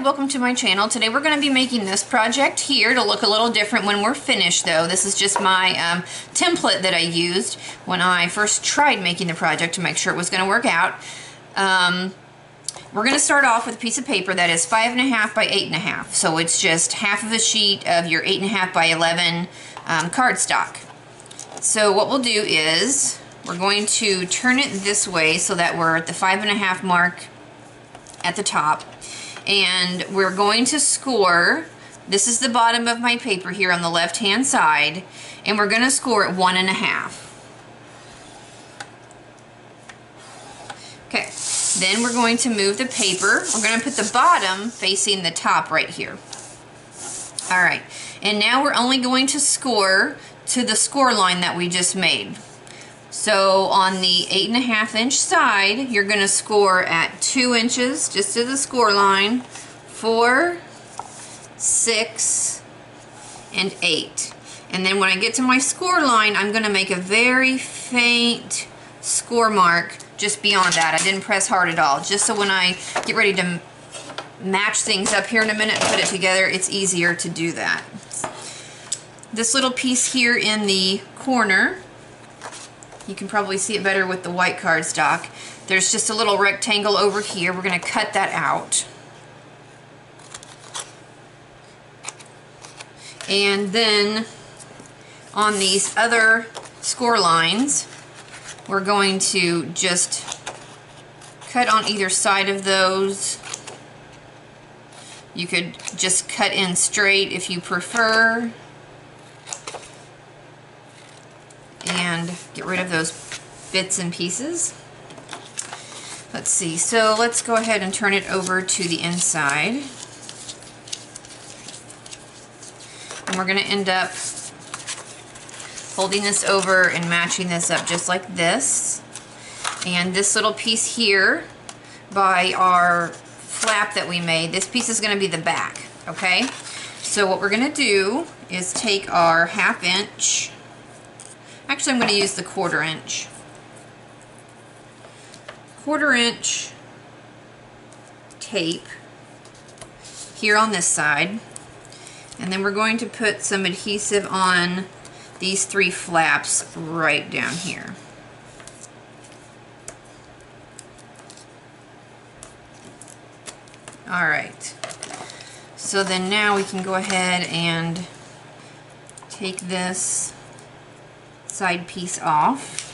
welcome to my channel. Today we're going to be making this project here to look a little different when we're finished though. This is just my template that I used when I first tried making the project to make sure it was going to work out. We're going to start off with a piece of paper that is 5.5 by 8.5. So it's just half of a sheet of your 8.5 by 11 cardstock. So what we'll do is we're going to turn it this way so that we're at the 5.5 mark at the top, and we're going to score. This is the bottom of my paper here on the left hand side, and we're going to score at 1.5. Okay, then we're going to move the paper. We're going to put the bottom facing the top right here. Alright, and now we're only going to score to the score line that we just made. So on the 8.5 inch side, you're going to score at 2 inches, just to the score line, 4, 6, and 8. And then when I get to my score line, I'm going to make a very faint score mark just beyond that. I didn't press hard at all, just so when I get ready to match things up here in a minute and put it together, it's easier to do that. This little piece here in the corner, you can probably see it better with the white cardstock. There's just a little rectangle over here. We're going to cut that out. And then on these other score lines, we're going to just cut on either side of those. You could just cut in straight if you prefer, and get rid of those bits and pieces. Let's see, so let's go ahead and turn it over to the inside. And we're going to end up holding this over and matching this up just like this. And this little piece here by our flap that we made, this piece is going to be the back, okay? So what we're going to do is take our 1/2 inch. Actually, I'm going to use the 1/4 inch. 1/4 inch tape here on this side. And then we're going to put some adhesive on these 3 flaps right down here. Alright. So then now we can go ahead and take this side piece off,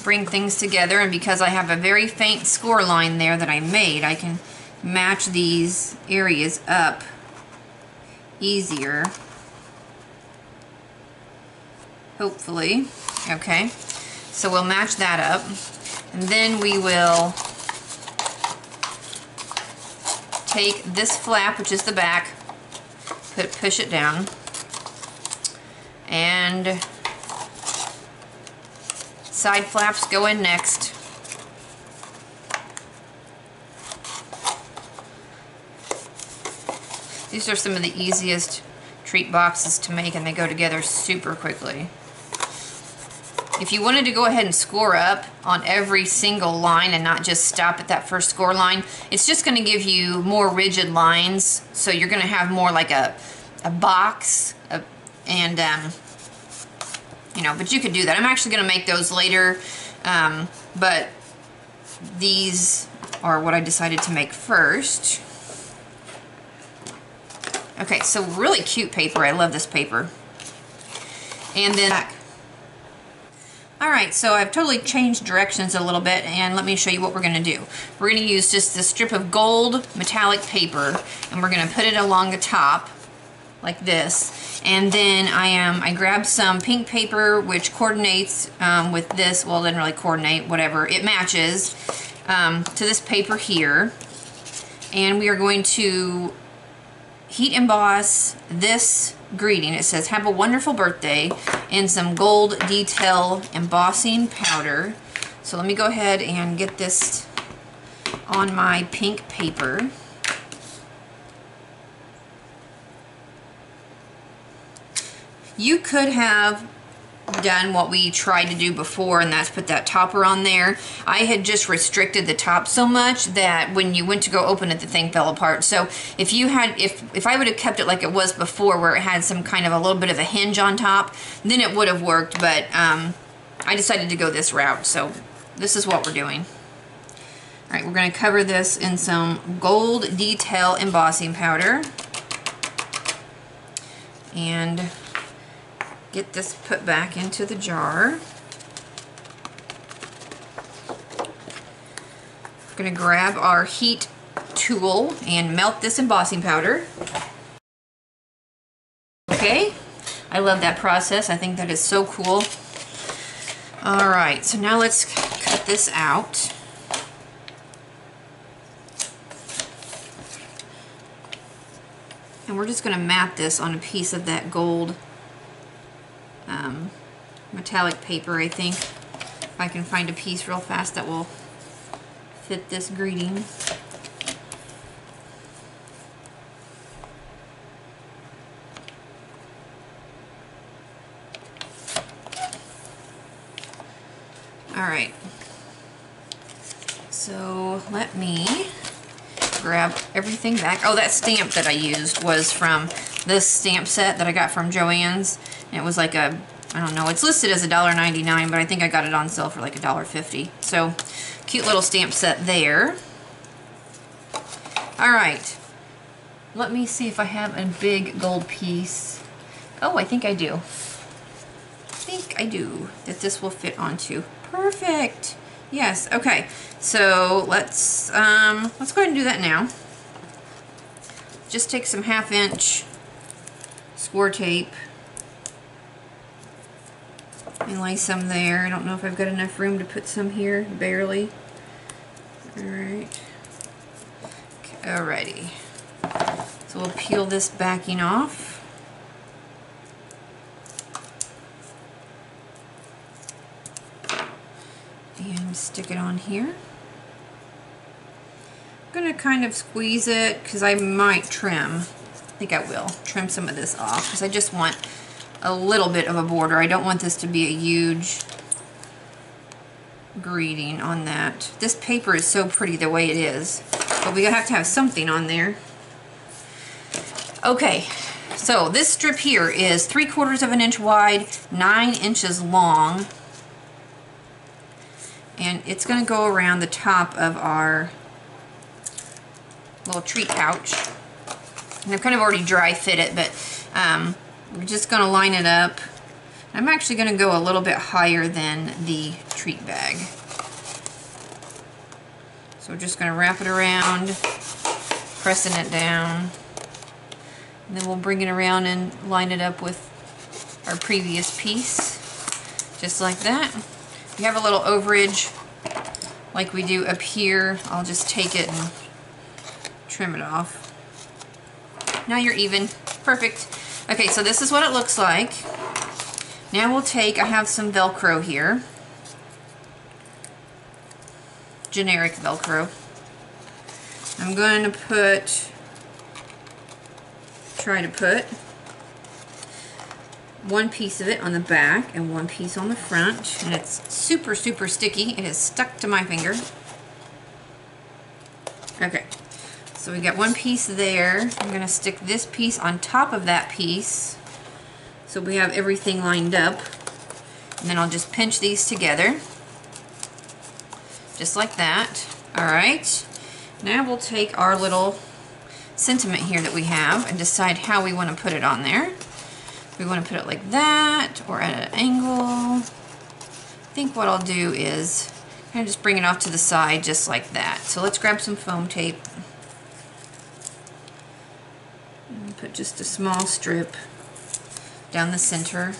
bring things together, and because I have a very faint score line there that I made, I can match these areas up easier, hopefully. Okay, so we'll match that up, and then we will take this flap, which is the back, push it down, and side flaps go in next. These are some of the easiest treat boxes to make, and they go together super quickly. If you wanted to go ahead and score up on every single line and not just stop at that first score line, it's just going to give you more rigid lines, so you're going to have more like a box, and you know, but you could do that. I'm actually going to make those later, but these are what I decided to make first. Okay, so really cute paper. I love this paper. And then back. Alright, so I've totally changed directions a little bit, and let me show you what we're going to do. We're going to use just this strip of gold metallic paper, and we're going to put it along the top like this. And then I grabbed some pink paper which coordinates with this. Well, it doesn't really coordinate, whatever. It matches to this paper here. And we are going to heat emboss this greeting. It says, "Have a wonderful birthday," in some gold detail embossing powder. So let me go ahead and get this on my pink paper. You could have done what we tried to do before, and that's put that topper on there. I had just restricted the top so much that when you went to go open it, the thing fell apart. So if you had, if I would have kept it like it was before, where it had some kind of a little bit of a hinge on top, then it would have worked. But I decided to go this route, so this is what we're doing. All right, we're going to cover this in some gold detail embossing powder and get this put back into the jar. We're going to grab our heat tool and melt this embossing powder. Okay, I love that process. I think that is so cool. All right, so now let's cut this out. And we're just going to map this on a piece of that gold metallic paper, I think. If I can find a piece real fast that will fit this greeting. Alright, so let me grab everything back. Oh, that stamp that I used was from this stamp set that I got from Joann's. And it was like a, I don't know, it's listed as $1.99, but I think I got it on sale for like $1.50. So, cute little stamp set there. Alright, let me see if I have a big gold piece. Oh, I think I do. That this will fit onto. Perfect. Yes, okay. So let's go ahead and do that now. Just take some 1/2 inch score tape and lay some there. I don't know if I've got enough room to put some here, barely. Alright. Okay, alrighty. So we'll peel this backing off. And stick it on here. I'm going to kind of squeeze it because I might trim. I think I will trim some of this off because I just want a little bit of a border. I don't want this to be a huge greeting on that. This paper is so pretty the way it is, but we have to have something on there. Okay, so this strip here is 3/4 of an inch wide, 9 inches long. And it's going to go around the top of our little treat pouch. And I've kind of already dry fit it, but we're just going to line it up. I'm actually going to go a little bit higher than the treat bag. So we're just going to wrap it around, pressing it down. And then we'll bring it around and line it up with our previous piece. Just like that. If you have a little overage like we do up here, I'll just take it and trim it off. Now you're even. Perfect. Okay, so this is what it looks like. Now we'll take, I have some Velcro here. Generic Velcro. I'm going to try to put one piece of it on the back and one piece on the front, and it's super sticky. It is stuck to my finger. Okay, so we got one piece there. I'm going to stick this piece on top of that piece so we have everything lined up, and then I'll just pinch these together just like that. Alright, now we'll take our little sentiment here that we have and decide how we want to put it on there. We want to put it like that or at an angle. I think what I'll do is kind of just bring it off to the side just like that. So let's grab some foam tape and put just a small strip down the center.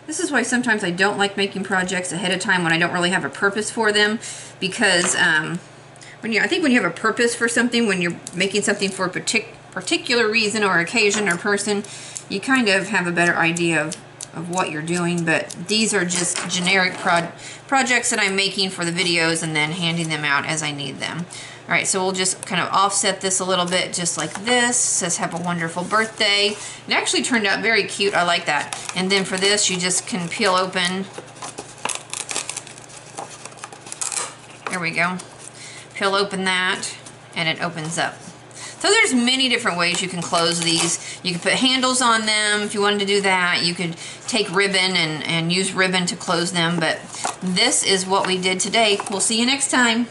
This is why sometimes I don't like making projects ahead of time when I don't really have a purpose for them, because I think when you have a purpose for something, when you're making something for a particular reason or occasion or person, you kind of have a better idea of of what you're doing, but these are just generic projects that I'm making for the videos and then handing them out as I need them. All right, so we'll just kind of offset this a little bit, just like this. It says, have a wonderful birthday. It actually turned out very cute. I like that. And then for this, you just can peel open. There we go. Peel open that, and it opens up. So there's many different ways you can close these. You can put handles on them if you wanted to do that. You could take ribbon and use ribbon to close them. But this is what we did today. We'll see you next time.